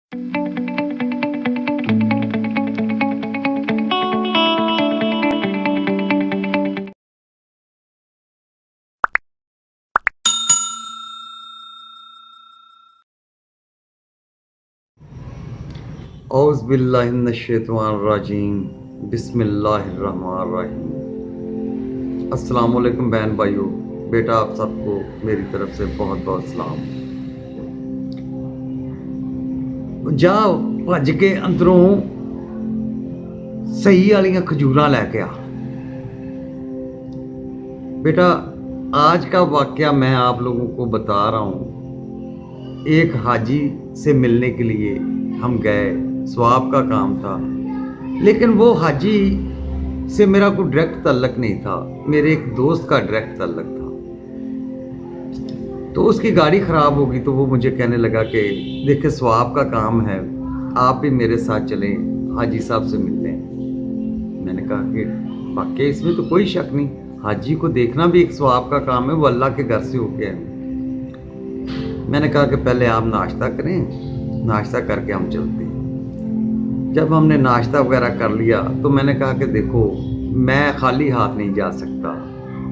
औज़ बिल्लाहि मिनश्शैतानिर्रजीम बिस्मिल्लाहिर्रहमानिर्रहीम। अस्सलाम वालेकुम बहन भाइयों, बेटा आप सबको मेरी तरफ से बहुत बहुत सलाम। जा भज के अंदरों सही वालियां खजूरां लैके आ। बेटा आज का वाकया मैं आप लोगों को बता रहा हूँ। एक हाजी से मिलने के लिए हम गए, सवाब का काम था, लेकिन वो हाजी से मेरा कोई डायरेक्ट ताल्लुक नहीं था, मेरे एक दोस्त का डायरेक्ट ताल्लुक था। तो उसकी गाड़ी ख़राब होगी तो वो मुझे कहने लगा कि देखिए सवाब का काम है, आप भी मेरे साथ चलें, हाजी साहब से मिल लें। मैंने कहा कि वाकई इसमें तो कोई शक नहीं, हाजी को देखना भी एक सवाब का काम है, वो अल्लाह के घर से होके आए। मैंने कहा कि पहले आप नाश्ता करें, नाश्ता करके हम चलते हैं। जब हमने नाश्ता वगैरह कर लिया तो मैंने कहा कि देखो मैं खाली हाथ नहीं जा सकता,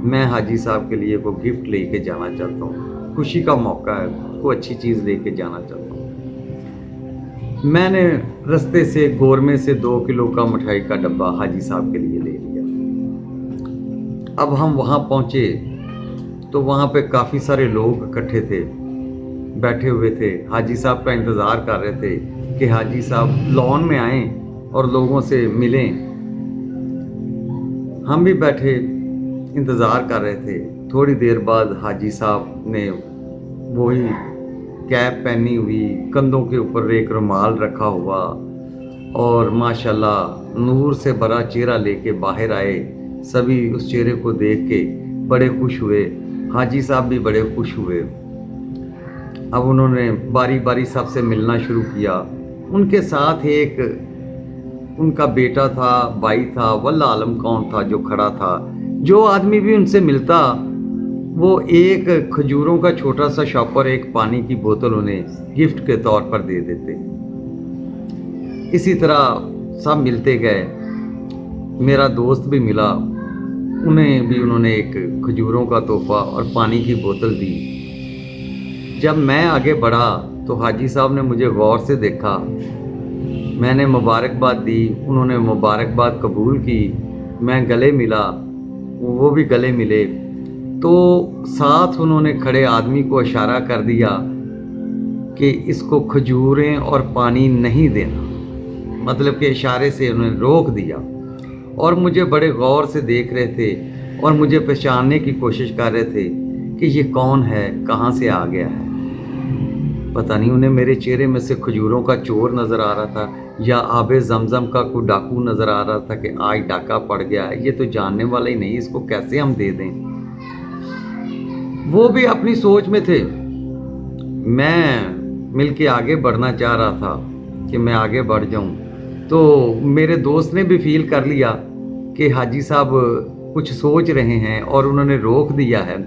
मैं हाजी साहब के लिए कोई गिफ्ट लेके जाना चाहता हूँ, खुशी का मौका है, कोई अच्छी चीज़ लेके जाना चाहता हूँ। मैंने रास्ते से गोरमे से 2 किलो का मिठाई का डब्बा हाजी साहब के लिए ले लिया। अब हम वहाँ पहुँचे तो वहाँ पे काफ़ी सारे लोग इकट्ठे थे, बैठे हुए थे, हाजी साहब का इंतज़ार कर रहे थे कि हाजी साहब लॉन में आएँ और लोगों से मिलें। हम भी बैठे इंतज़ार कर रहे थे। थोड़ी देर बाद हाजी साहब ने वही कैप पहनी हुई, कंधों के ऊपर एक रुमाल रखा हुआ और माशाल्लाह नूर से भरा चेहरा लेके बाहर आए। सभी उस चेहरे को देख के बड़े खुश हुए, हाजी साहब भी बड़े खुश हुए। अब उन्होंने बारी बारी सबसे मिलना शुरू किया। उनके साथ एक उनका बेटा था, भाई था, वल्लाह आलम कौन था जो खड़ा था। जो आदमी भी उनसे मिलता वो एक खजूरों का छोटा सा शॉपर, एक पानी की बोतल उन्हें गिफ्ट के तौर पर दे देते। इसी तरह सब मिलते गए। मेरा दोस्त भी मिला, उन्हें भी उन्होंने एक खजूरों का तोहफा और पानी की बोतल दी। जब मैं आगे बढ़ा तो हाजी साहब ने मुझे गौर से देखा, मैंने मुबारकबाद दी, उन्होंने मुबारकबाद कबूल की, मैं गले मिला, वो भी गले मिले। तो साथ उन्होंने खड़े आदमी को इशारा कर दिया कि इसको खजूरें और पानी नहीं देना, मतलब कि इशारे से उन्होंने रोक दिया। और मुझे बड़े गौर से देख रहे थे और मुझे पहचानने की कोशिश कर रहे थे कि ये कौन है, कहाँ से आ गया है। पता नहीं उन्हें मेरे चेहरे में से खजूरों का चोर नज़र आ रहा था या आबे ज़मज़म का कोई डाकू नज़र आ रहा था कि आज डाका पड़ गया है, ये तो जानने वाला ही नहीं, इसको कैसे हम दे दें। वो भी अपनी सोच में थे। मैं मिल के आगे बढ़ना चाह रहा था कि मैं आगे बढ़ जाऊं, तो मेरे दोस्त ने भी फील कर लिया कि हाजी साहब कुछ सोच रहे हैं और उन्होंने रोक दिया है।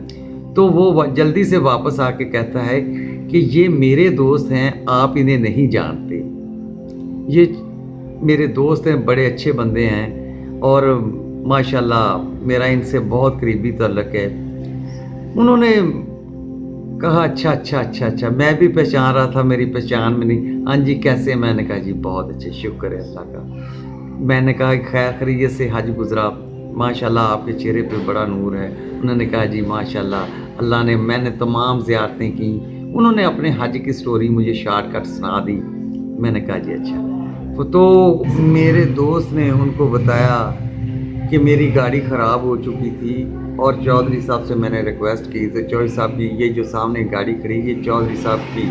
तो वो जल्दी से वापस आके कहता है कि ये मेरे दोस्त हैं, आप इन्हें नहीं जानते, ये मेरे दोस्त हैं, बड़े अच्छे बंदे हैं और माशाल्लाह मेरा इनसे बहुत करीबी ताल्लुक़ है। उन्होंने कहा अच्छा अच्छा अच्छा अच्छा, मैं भी पहचान रहा था, मेरी पहचान में नहीं। हाँ जी कैसे? मैंने कहा जी बहुत अच्छे, शुक्र है अल्लाह का। मैंने कहा खैर खैरियत से हज गुजरा? माशाल्लाह आपके चेहरे पे बड़ा नूर है। उन्होंने कहा जी माशाल्लाह अल्लाह ने, मैंने तमाम ज़ियारतें की। उन्होंने अपने हज की स्टोरी मुझे शॉर्टकट सुना दी। मैंने कहा जी अच्छा। तो मेरे दोस्त ने उनको बताया कि मेरी गाड़ी ख़राब हो चुकी थी और चौधरी साहब से मैंने रिक्वेस्ट की। तो चौधरी साहब की ये जो सामने गाड़ी खड़ी, ये चौधरी साहब की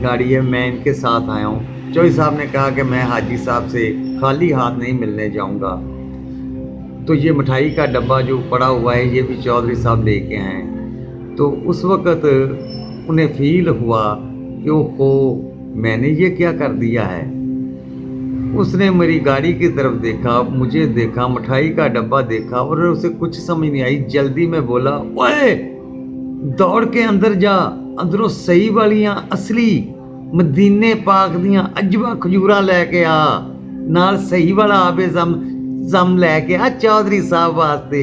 गाड़ी है, मैं इनके साथ आया हूँ। चौधरी साहब ने कहा कि मैं हाजी साहब से खाली हाथ नहीं मिलने जाऊँगा। तो ये मिठाई का डब्बा जो पड़ा हुआ है ये भी चौधरी साहब लेके आए। तो उस वक़्त उन्हें फील हुआ कि ओहो मैंने ये क्या कर दिया है। उसने मेरी गाड़ी की तरफ देखा, मुझे देखा, मिठाई का डब्बा देखा और उसे कुछ समझ नहीं आई। जल्दी में बोला ओए दौड़ के अंदर जा, अंदरों सही वालियाँ असली ਮਦੀਨੇ ਪਾਕ ਦੀਆਂ ਅਜਵਾ ਖਜੂਰਾਂ ਲੈ ਕੇ ਆ, ਨਾਲ ਸਹੀ ਵਾਲਾ ਆਬੇ ਜ਼ਮ ਲੈ के आ चौधरी साहब वास्ते।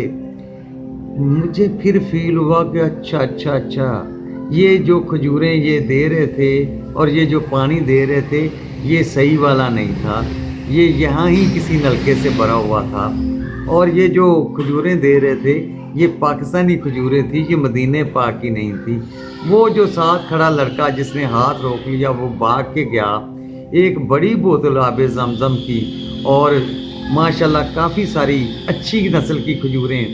मुझे फिर फील हुआ कि अच्छा, ये जो खजूरें ये दे रहे थे और ये जो पानी दे रहे थे ये सही वाला नहीं था, ये यहाँ ही किसी नलके से भरा हुआ था। और ये जो खजूरें दे रहे थे ये पाकिस्तानी खजूरें थी, ये मदीने पाक की नहीं थी। वो जो साथ खड़ा लड़का जिसने हाथ रोक लिया वो भाग के गया, एक बड़ी बोतल आबे ज़मज़म की और माशाल्लाह काफ़ी सारी अच्छी नस्ल की खजूरें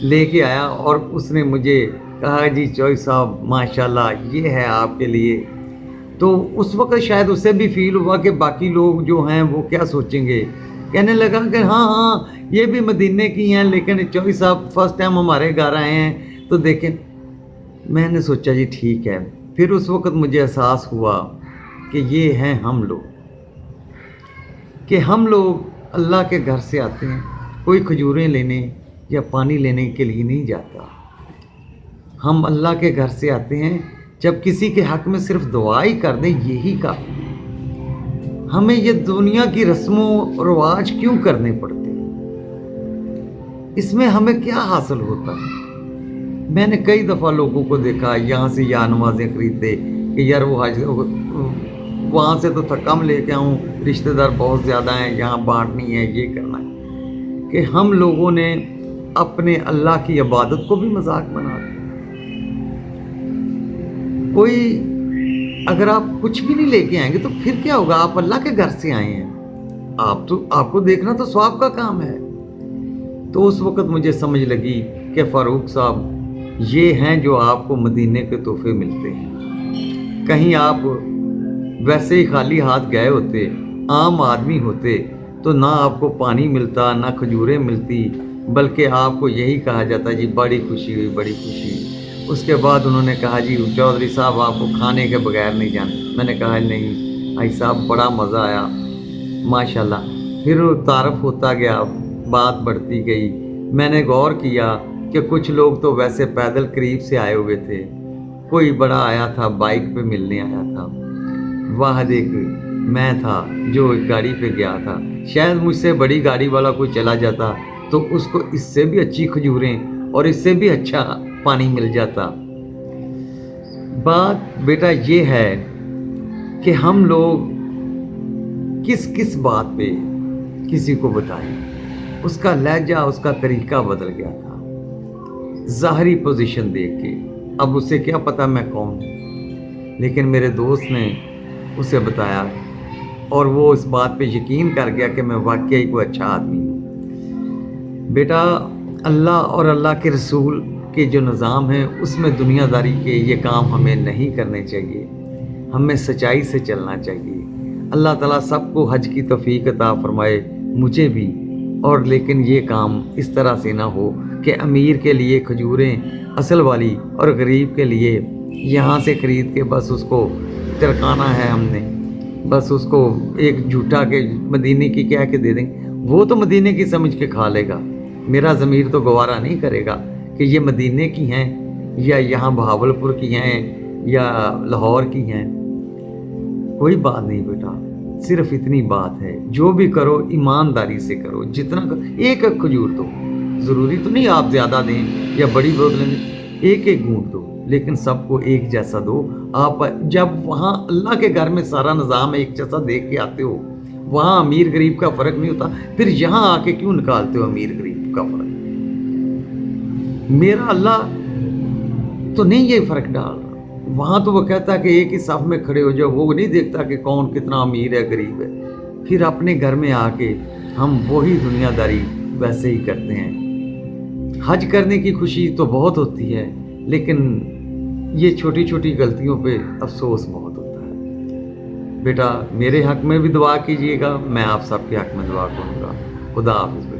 लेके आया और उसने मुझे कहा जी चौधरी साहब माशाल्लाह ये है आपके लिए। तो उस वक्त शायद उससे भी फील हुआ कि बाकी लोग जो हैं वो क्या सोचेंगे। कहने लगा कि हाँ ये भी मदीने की हैं, लेकिन चौधरी साहब फर्स्ट टाइम हमारे घर आए हैं तो देखें। मैंने सोचा जी ठीक है। फिर उस वक्त मुझे एहसास हुआ कि ये हैं हम लोग, कि हम लोग अल्लाह के घर से आते हैं, कोई खजूरें लेने या पानी लेने के लिए नहीं जाता। हम अल्लाह के घर से आते हैं जब किसी के हक़ में सिर्फ दुआ ही कर दें यही काफ़ी। हमें ये दुनिया की रस्मों और रवाज क्यों करने पड़ते हैं? इसमें हमें क्या हासिल होता है? मैंने कई दफ़ा लोगों को देखा यहाँ से या नमाज़ें खरीदते कि यार वो हज वहाँ से तो कम लेके आऊँ, रिश्तेदार बहुत ज़्यादा हैं, यहाँ बांटनी है, ये करना है। कि हम लोगों ने अपने अल्लाह की इबादत को भी मजाक बना दिया। कोई अगर आप कुछ भी नहीं लेके आएंगे तो फिर क्या होगा? आप अल्लाह के घर से आए हैं, आपको देखना तो स्वाब का काम है। तो उस वक़्त मुझे समझ लगी कि फ़ारूक साहब ये हैं जो आपको मदीने के तोहफे मिलते हैं। कहीं आप वैसे ही खाली हाथ गए होते, आम आदमी होते, तो ना आपको पानी मिलता ना खजूरें मिलती, बल्कि आपको यही कहा जाता जी बड़ी खुशी हुई, बड़ी खुशी। उसके बाद उन्होंने कहा जी चौधरी साहब आपको खाने के बगैर नहीं जाना। मैंने कहा नहीं भाई साहब बड़ा मज़ा आया माशाल्लाह। फिर तारफ़ होता गया, बात बढ़ती गई। मैंने गौर किया कि कुछ लोग तो वैसे पैदल करीब से आए हुए थे, कोई बड़ा आया था बाइक पे मिलने आया था। वहाँ देख मैं था जो एक गाड़ी पे गया था। शायद मुझसे बड़ी गाड़ी वाला कोई चला जाता तो उसको इससे भी अच्छी खजूरें और इससे भी अच्छा पानी मिल जाता। बात बेटा ये है कि हम लोग किस किस बात पे किसी को बताएं। उसका लहजा उसका तरीका बदल गया था ज़ाहरी पोजीशन देख के। अब उसे क्या पता मैं कौन हूँ, लेकिन मेरे दोस्त ने उसे बताया और वो इस बात पे यकीन कर गया कि मैं वाकई कोई अच्छा आदमी हूँ। बेटा अल्लाह और अल्लाह के रसूल के जो निज़ाम है उसमें दुनियादारी के ये काम हमें नहीं करने चाहिए, हमें सच्चाई से चलना चाहिए। अल्लाह ताला सबको हज की तौफीक अता फरमाए, मुझे भी। और लेकिन ये काम इस तरह से ना हो कि अमीर के लिए खजूरें असल वाली और गरीब के लिए यहाँ से ख़रीद के बस उसको तिरकाना है हमने, बस उसको एक झूठा के मदीने की कह के दे देंगे। वो तो मदीने की समझ के खा लेगा, मेरा ज़मीर तो गवारा नहीं करेगा कि ये मदीने की हैं या यहाँ बहावलपुर की हैं या लाहौर की हैं। कोई बात नहीं बेटा, सिर्फ इतनी बात है जो भी करो ईमानदारी से करो। जितना करो, एक एक खजूर दो, ज़रूरी तो नहीं आप ज़्यादा दें या बड़ी बोतलें दें, एक एक घूंट दो, लेकिन सबको एक जैसा दो। आप जब वहाँ अल्लाह के घर में सारा निज़ाम एक जैसा देख के आते हो, वहाँ अमीर गरीब का फ़र्क नहीं होता, फिर यहाँ आके क्यों निकालते हो अमीर गरीब का फ़र्क? मेरा अल्लाह तो नहीं ये फ़र्क डाल रहा। वहाँ तो वो कहता है कि एक ही साफ में खड़े हो जाओ, वो नहीं देखता कि कौन कितना अमीर है गरीब है। फिर अपने घर में आके हम वही दुनियादारी वैसे ही करते हैं। हज करने की खुशी तो बहुत होती है, लेकिन ये छोटी छोटी गलतियों पे अफसोस बहुत होता है। बेटा मेरे हक़ में भी दुआ कीजिएगा, मैं आप सबके हक़ में दुआ करूँगा। खुदा हाफ़िज़।